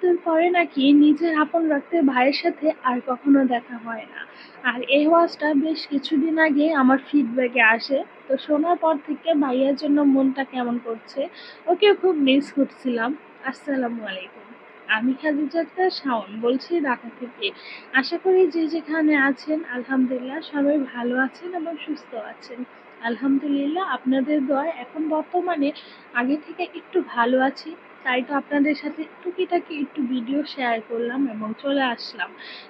বছর পরে নাকি নিজের আপন রক্তের ভাইয়ের সাথে আর কখনো দেখা হয় না। আর এই ওয়াজটা বেশ কিছুদিন আগে আমার ফিডব্যাকে আসে। তো শোনার পর থেকে ভাইয়ার জন্য মনটা কেমন করছে, ওকে খুব মিস করছিলাম। আসসালামু আলাইকুম। আমি খাদিজা আক্তার শাওন বলছি ঢাকা থেকে। আশা করি যে যেখানে আছেন আলহামদুলিল্লাহ সবাই ভালো আছেন এবং সুস্থ আছেন। আলহামদুলিল্লাহ আপনাদের দোয়ায় এখন বর্তমানে আগে থেকে একটু ভালো আছি। তাই তো আপনাদের সাথে টুকিটাকি একটু ভিডিও শেয়ার করলাম এবং চলে আসলাম।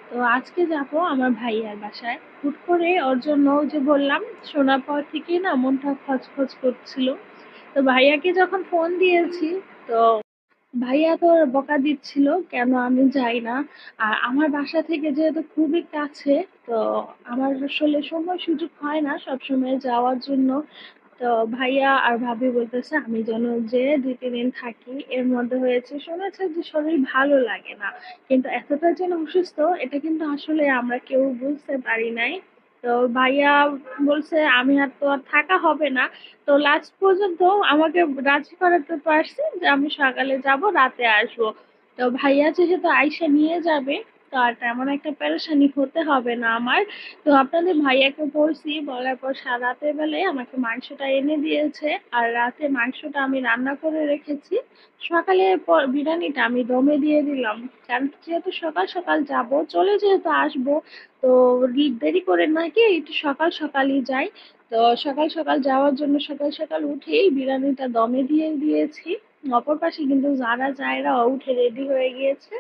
তো আজকে যাব আমার ভাইয়ার বাসায়। হুট করে ওর জন্য ওই যে বললাম, শোনার পর থেকেই না মনটা খচখচ করছিল। তো ভাইয়াকে যখন ফোন দিয়েছি, তো ভাইয়া তো বকা দিচ্ছিল কেন আমি যাই না। আর আমার বাসা থেকে যেহেতু খুবই কাছে, তো আমার আসলে সময় সুযোগ হয় না সবসময় যাওয়ার জন্য। তো ভাইয়া আর ভাবি বলতেছে আমি যেন যে 2-3 দিন থাকি। এর মধ্যে হয়েছে শুনেছে যে শরীর ভালো লাগে না, কিন্তু এতটা যেন অসুস্থ এটা কিন্তু আসলে আমরা কেউ বুঝতে পারি নাই। তো ভাইয়া বলছে আমি আর তো আর থাকা হবে না। তো লাস্ট পর্যন্ত আমাকে রাজি করাতে পারছে যে আমি সকালে যাব রাতে আসবো। তো ভাইয়া যেহেতু আইসা নিয়ে যাবে, তো আর তেমন একটা পেরেশানি হতে হবে না আমার। তো আপনাদের ভাইয়াকে বলছি, বলার পর রাতের বেলায় আমাকে মাংসটা এনে দিয়েছে। আর রাতে মাংসটা আমি রান্না করে রেখেছি। সকালে বিরিয়ানিটা আমি দমে দিয়ে দিলাম। কারণ যেহেতু সকাল সকাল যাব, চলে যেহেতু আসবো, তো দেরি করে না গিয়ে একটু সকাল সকালই যাই। তো সকাল সকাল যাওয়ার জন্য সকাল সকাল উঠেই বিরিয়ানিটা দমে দিয়ে দিয়েছি। অপর পাশে কিন্তু যারা জায়রা উঠে রেডি হয়ে গিয়েছে।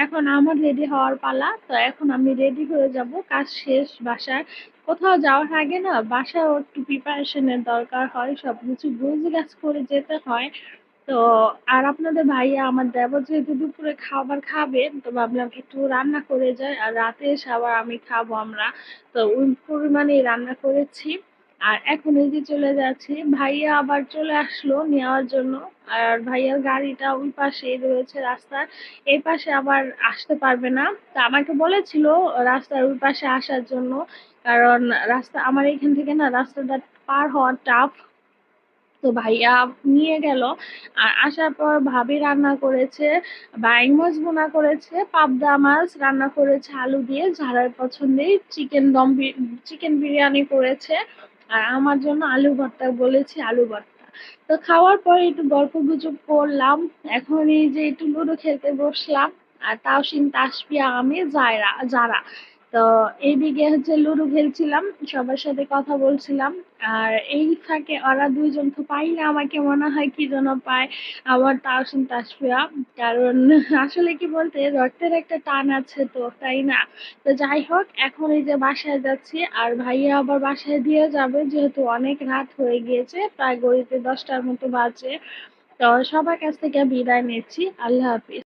এখন আমার রেডি হওয়ার পালা। তো এখন আমি রেডি হয়ে যাব, কাজ শেষ বাসার। কোথাও যাওয়ার আগে না বাসায় একটু প্রিপারেশনের দরকার হয়, সবকিছু গুছগাছ করে যেতে হয়। তো আর আপনাদের ভাইয়া আমার দেবর যেহেতু দুপুরে খাবার খাবে, তো ভাবলাম একটু রান্না করে যাই, আর রাতে এসে আবার আমি খাবো আমরা। তো ওই পরিমাণেই রান্না করেছি। আর এখন এই যে চলে যাচ্ছি, ভাইয়া আবার চলে আসলো নেওয়ার জন্য। আর ভাইয়ার গাড়িটা ওই পাশেই রয়েছে রাস্তার, এই পাশে আবার আসতে পারবে না। তা আমাকে বলেছিল রাস্তার ওই পাশে আসার জন্য, কারণ রাস্তা আমার এখান থেকে না রাস্তাটা পার হওয়া টাফ। তো ভাইয়া নিয়ে গেল। আর আসার পর ভাবি রান্না করেছে, বাইং মাছ ভুনা করেছে, পাবদা মাছ রান্না করেছে আলু দিয়ে, যারার পছন্দের চিকেন বিরিয়ানি করেছে। আর আমার জন্য আলু ভর্তা বলেছি, আলু ভর্তা। তো খাওয়ার পর একটু গল্প গুজব করলাম। এখন এই যে একটু লুডো খেলতে বসলাম। আর তাওসিন তাসপিয়া আমি যারা তো এইদিকে হচ্ছে লুডো খেলছিলাম, সবার সাথে কথা বলছিলাম। আর এই ফাঁকে ওরা দুইজন তো পাইলে আমাকে মনে হয় কি যেন পায়, আবার তাওসিন তাসফিয়া। কারণ আসলে কি বলতে রক্তের একটা টান আছে তো, তাই না? তো যাই হোক, এখন এই যে বাসায় যাচ্ছি, আর ভাইয়া আবার বাসায় দিয়ে যাবে যেহেতু অনেক রাত হয়ে গিয়েছে, প্রায় ঘড়িতে 10টার মতো বাজে। তো সবার কাছ থেকে বিদায় নিচ্ছি, আল্লাহ হাফিজ।